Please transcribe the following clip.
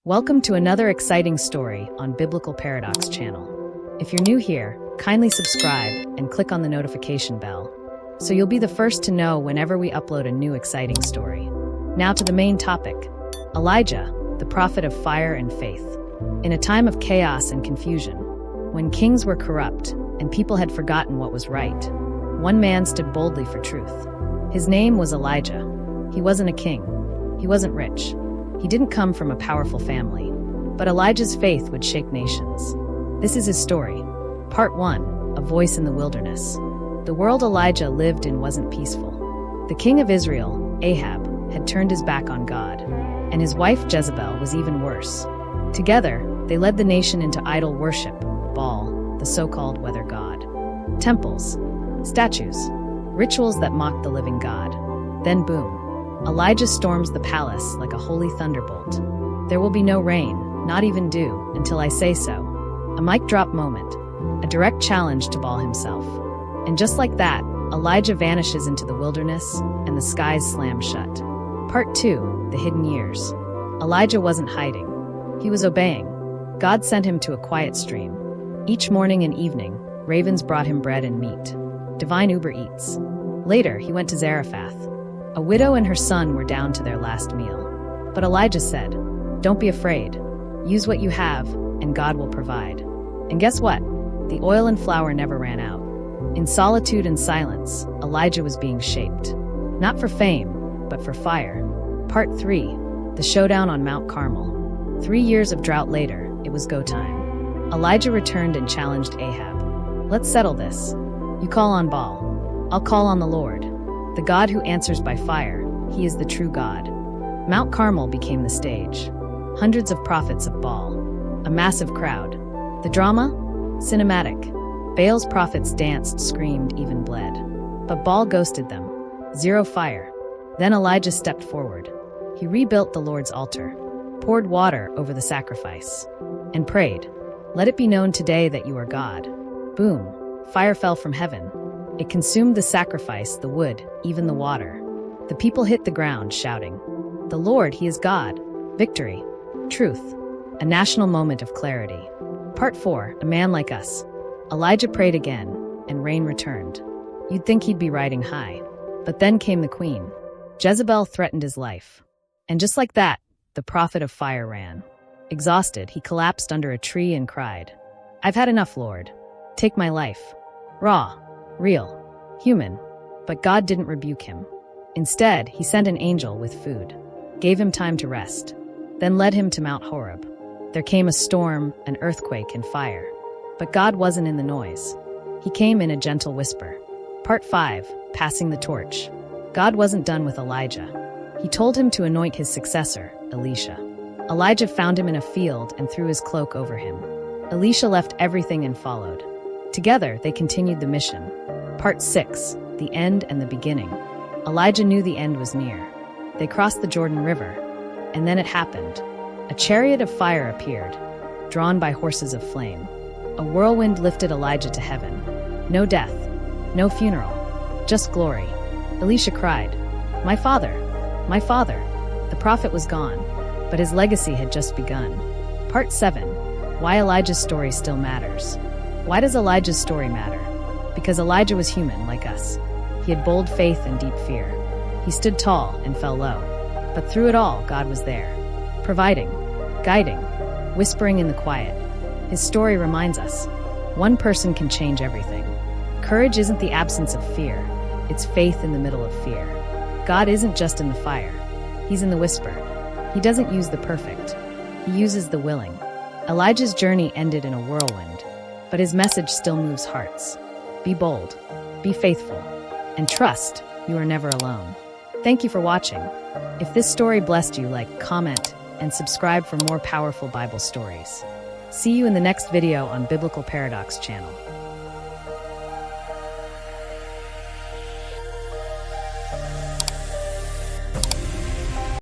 Welcome to another exciting story on Biblical Paradox channel. If you're new here, kindly subscribe and click on the notification bell, so you'll be the first to know whenever we upload a new exciting story. Now to the main topic, Elijah, the prophet of fire and faith. In a time of chaos and confusion, when kings were corrupt and people had forgotten what was right, one man stood boldly for truth. His name was Elijah. He wasn't a king. He wasn't rich. He didn't come from a powerful family, but Elijah's faith would shake nations. This is his story. Part 1, A Voice in the Wilderness. The world Elijah lived in wasn't peaceful. The king of Israel, Ahab, had turned his back on God, and his wife Jezebel was even worse. Together, they led the nation into idol worship, Baal, the so-called weather god. Temples, statues, rituals that mocked the living God. Then boom. Elijah storms the palace like a holy thunderbolt. There will be no rain, not even dew, until I say so. A mic drop moment, a direct challenge to Baal himself. And just like that, Elijah vanishes into the wilderness, and the skies slam shut. Part 2, The Hidden Years. Elijah wasn't hiding. He was obeying. God sent him to a quiet stream. Each morning and evening, ravens brought him bread and meat. Divine Uber Eats. Later, he went to Zarephath. A widow and her son were down to their last meal. But Elijah said, "Don't be afraid. Use what you have, and God will provide." And guess what? The oil and flour never ran out. In solitude and silence, Elijah was being shaped. Not for fame, but for fire. Part 3, The Showdown on Mount Carmel. 3 years of drought later, it was go time. Elijah returned and challenged Ahab. "Let's settle this. You call on Baal. I'll call on the Lord. The God who answers by fire, he is the true God." Mount Carmel became the stage. Hundreds of prophets of Baal. A massive crowd. The drama? Cinematic. Baal's prophets danced, screamed, even bled. But Baal ghosted them. Zero fire. Then Elijah stepped forward. He rebuilt the Lord's altar, poured water over the sacrifice, and prayed, "Let it be known today that you are God." Boom. Fire fell from heaven. It consumed the sacrifice, the wood, even the water. The people hit the ground, shouting, "The Lord, he is God." Victory. Truth. A national moment of clarity. Part 4, A Man Like Us. Elijah prayed again, and rain returned. You'd think he'd be riding high. But then came the queen. Jezebel threatened his life. And just like that, the prophet of fire ran. Exhausted, he collapsed under a tree and cried, "I've had enough, Lord. Take my life." Raw. Real, human, but God didn't rebuke him. Instead, he sent an angel with food, gave him time to rest, then led him to Mount Horeb. There came a storm, an earthquake, and fire. But God wasn't in the noise. He came in a gentle whisper. Part 5, Passing the Torch. God wasn't done with Elijah. He told him to anoint his successor, Elisha. Elijah found him in a field and threw his cloak over him. Elisha left everything and followed. Together, they continued the mission. Part 6, The End and the Beginning. Elijah knew the end was near. They crossed the Jordan River, and then it happened. A chariot of fire appeared, drawn by horses of flame. A whirlwind lifted Elijah to heaven. No death, no funeral, just glory. Elisha cried, "My father, my father." The prophet was gone, but his legacy had just begun. Part 7, Why Elijah's Story Still Matters. Why does Elijah's story matter? Because Elijah was human, like us. He had bold faith and deep fear. He stood tall and fell low. But through it all, God was there, providing, guiding, whispering in the quiet. His story reminds us, one person can change everything. Courage isn't the absence of fear, it's faith in the middle of fear. God isn't just in the fire, he's in the whisper. He doesn't use the perfect, he uses the willing. Elijah's journey ended in a whirlwind, but his message still moves hearts. Be bold, be faithful, and trust you are never alone. Thank you for watching. If this story blessed you, like, comment, and subscribe for more powerful Bible stories. See you in the next video on Biblical Paradox channel.